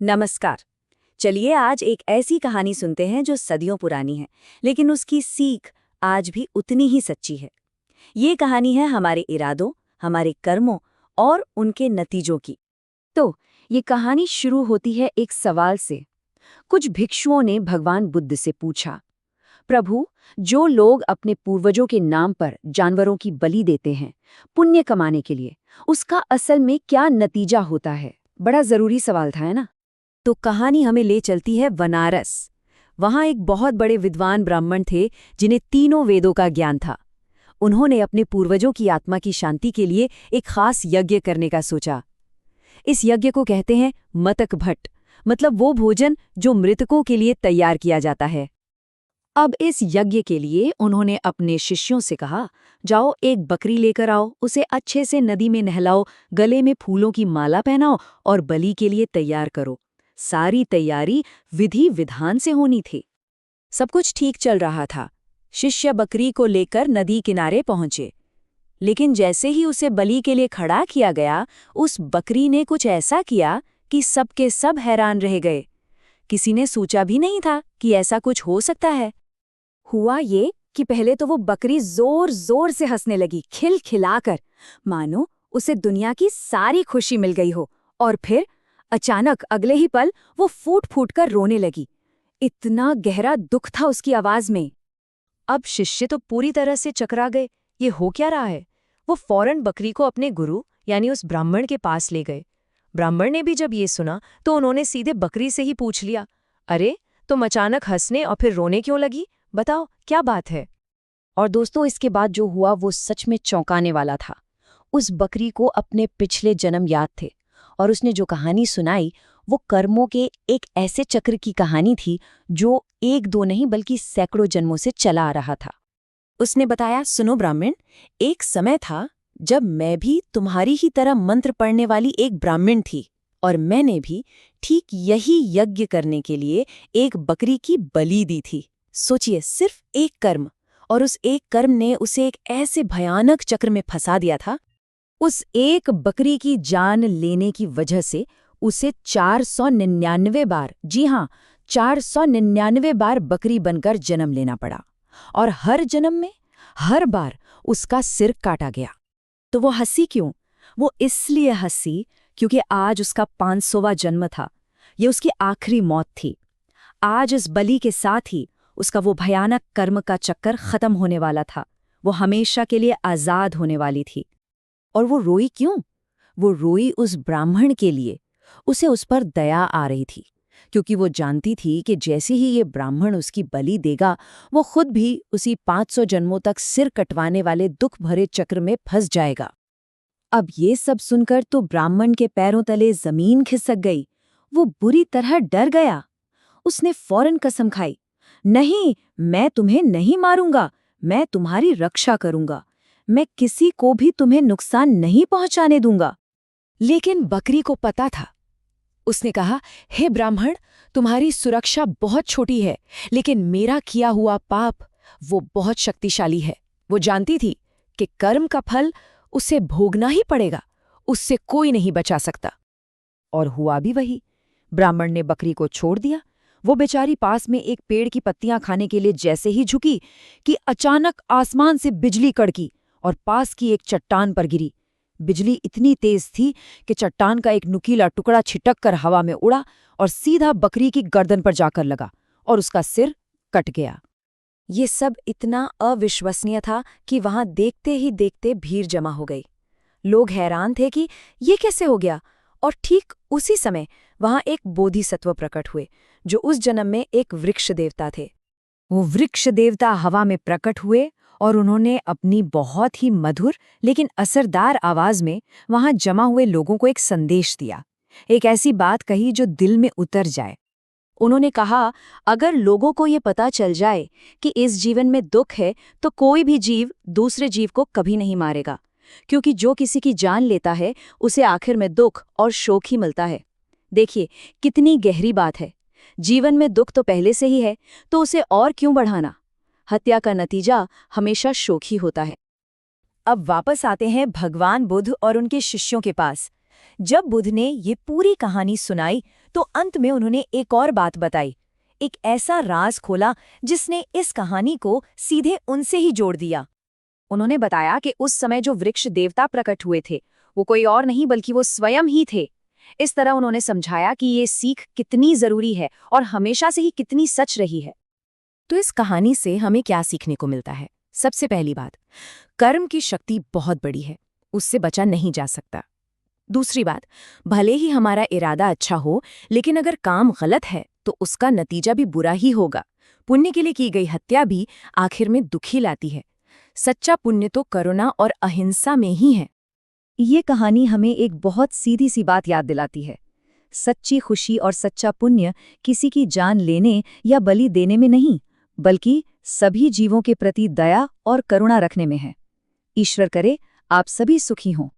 नमस्कार। चलिए आज एक ऐसी कहानी सुनते हैं जो सदियों पुरानी है, लेकिन उसकी सीख आज भी उतनी ही सच्ची है। ये कहानी है हमारे इरादों, हमारे कर्मों और उनके नतीजों की। तो ये कहानी शुरू होती है एक सवाल से। कुछ भिक्षुओं ने भगवान बुद्ध से पूछा, प्रभु, जो लोग अपने पूर्वजों के नाम पर जानवरों की बलि देते हैं पुण्य कमाने के लिए, उसका असल में क्या नतीजा होता है? बड़ा जरूरी सवाल था, है ना? तो कहानी हमें ले चलती है बनारस। वहां एक बहुत बड़े विद्वान ब्राह्मण थे जिन्हें तीनों वेदों का ज्ञान था। उन्होंने अपने पूर्वजों की आत्मा की शांति के लिए एक खास यज्ञ करने का सोचा। इस यज्ञ को कहते हैं मतक भट्ट, मतलब वो भोजन जो मृतकों के लिए तैयार किया जाता है। अब इस यज्ञ के लिए उन्होंने अपने शिष्यों से कहा, जाओ एक बकरी लेकर आओ, उसे अच्छे से नदी में नहलाओ, गले में फूलों की माला पहनाओ और बलि के लिए तैयार करो। सारी तैयारी विधि विधान से होनी थी। सब कुछ ठीक चल रहा था। शिष्य बकरी को लेकर नदी किनारे पहुंचे, लेकिन जैसे ही उसे बलि के लिए खड़ा किया गया, उस बकरी ने कुछ ऐसा किया कि सबके सब हैरान रह गए। किसी ने सोचा भी नहीं था कि ऐसा कुछ हो सकता है। हुआ ये कि पहले तो वो बकरी जोर जोर से हंसने लगी, खिलखिलाकर, मानो उसे दुनिया की सारी खुशी मिल गई हो। और फिर अचानक अगले ही पल वो फूट फूट कर रोने लगी। इतना गहरा दुख था उसकी आवाज में। अब शिष्य तो पूरी तरह से चकरा गए। ये हो क्या रहा है? वो फौरन बकरी को अपने गुरु यानी उस ब्राह्मण के पास ले गए। ब्राह्मण ने भी जब ये सुना तो उन्होंने सीधे बकरी से ही पूछ लिया, अरे, तुम अचानक हंसने और फिर रोने क्यों लगी? बताओ क्या बात है? और दोस्तों, इसके बाद जो हुआ वो सच में चौंकाने वाला था। उस बकरी को अपने पिछले जन्म याद थे और उसने जो कहानी सुनाई वो कर्मों के एक ऐसे चक्र की कहानी थी जो एक दो नहीं बल्कि सैकड़ों जन्मों से चला आ रहा था। उसने बताया, सुनो ब्राह्मण, एक समय था जब मैं भी तुम्हारी ही तरह मंत्र पढ़ने वाली एक ब्राह्मण थी और मैंने भी ठीक यही यज्ञ करने के लिए एक बकरी की बलि दी थी। सोचिए, सिर्फ एक कर्म, और उस एक कर्म ने उसे एक ऐसे भयानक चक्र में फंसा दिया था। उस एक बकरी की जान लेने की वजह से उसे 499 बार, जी हाँ, 499 बार बकरी बनकर जन्म लेना पड़ा। और हर जन्म में हर बार उसका सिर काटा गया। तो वो हंसी क्यों? वो इसलिए हंसी क्योंकि आज उसका 500वां जन्म था। ये उसकी आखिरी मौत थी। आज इस बलि के साथ ही उसका वो भयानक कर्म का चक्कर खत्म होने वाला था। वो हमेशा के लिए आजाद होने वाली थी। और वो रोई क्यों? वो रोई उस ब्राह्मण के लिए। उसे उस पर दया आ रही थी, क्योंकि वो जानती थी कि जैसे ही ये ब्राह्मण उसकी बलि देगा, वो खुद भी उसी 500 जन्मों तक सिर कटवाने वाले दुख भरे चक्र में फंस जाएगा। अब ये सब सुनकर तो ब्राह्मण के पैरों तले जमीन खिसक गई। वो बुरी तरह डर गया। उसने फौरन कसम खाई, नहीं, मैं तुम्हें नहीं मारूंगा, मैं तुम्हारी रक्षा करूंगा, मैं किसी को भी तुम्हें नुकसान नहीं पहुंचाने दूंगा। लेकिन बकरी को पता था। उसने कहा, हे ब्राह्मण, तुम्हारी सुरक्षा बहुत छोटी है, लेकिन मेरा किया हुआ पाप वो बहुत शक्तिशाली है। वो जानती थी कि कर्म का फल उसे भोगना ही पड़ेगा, उससे कोई नहीं बचा सकता। और हुआ भी वही। ब्राह्मण ने बकरी को छोड़ दिया। वो बेचारी पास में एक पेड़ की पत्तियां खाने के लिए जैसे ही झुकी कि अचानक आसमान से बिजली कड़की और पास की एक चट्टान पर गिरी। बिजली इतनी तेज थी कि चट्टान का एक नुकीला टुकड़ा छिटक कर हवा में उड़ा और सीधा बकरी की गर्दन पर जाकर लगा और उसका सिर कट गया। ये सब इतना अविश्वसनीय था कि वहां देखते ही देखते भीड़ जमा हो गई। लोग हैरान थे कि ये कैसे हो गया। और ठीक उसी समय वहां एक बोधिसत्व प्रकट हुए, जो उस जन्म में एक वृक्ष देवता थे। वो वृक्ष देवता हवा में प्रकट हुए और उन्होंने अपनी बहुत ही मधुर लेकिन असरदार आवाज में वहां जमा हुए लोगों को एक संदेश दिया। एक ऐसी बात कही जो दिल में उतर जाए। उन्होंने कहा, अगर लोगों को ये पता चल जाए कि इस जीवन में दुख है, तो कोई भी जीव दूसरे जीव को कभी नहीं मारेगा, क्योंकि जो किसी की जान लेता है उसे आखिर में दुख और शोक ही मिलता है। देखिए, कितनी गहरी बात है। जीवन में दुख तो पहले से ही है, तो उसे और क्यों बढ़ाना? हत्या का नतीजा हमेशा शोक ही होता है। अब वापस आते हैं भगवान बुद्ध और उनके शिष्यों के पास। जब बुद्ध ने ये पूरी कहानी सुनाई तो अंत में उन्होंने एक और बात बताई, एक ऐसा राज खोला जिसने इस कहानी को सीधे उनसे ही जोड़ दिया। उन्होंने बताया कि उस समय जो वृक्ष देवता प्रकट हुए थे वो कोई और नहीं बल्कि वो स्वयं ही थे। इस तरह उन्होंने समझाया कि ये सीख कितनी जरूरी है और हमेशा से ही कितनी सच रही है। तो इस कहानी से हमें क्या सीखने को मिलता है? सबसे पहली बात, कर्म की शक्ति बहुत बड़ी है, उससे बचा नहीं जा सकता। दूसरी बात, भले ही हमारा इरादा अच्छा हो, लेकिन अगर काम गलत है तो उसका नतीजा भी बुरा ही होगा। पुण्य के लिए की गई हत्या भी आखिर में दुख ही लाती है। सच्चा पुण्य तो करुणा और अहिंसा में ही है। ये कहानी हमें एक बहुत सीधी सी बात याद दिलाती है। सच्ची खुशी और सच्चा पुण्य किसी की जान लेने या बलि देने में नहीं, बल्कि सभी जीवों के प्रति दया और करुणा रखने में है। ईश्वर करे आप सभी सुखी हों।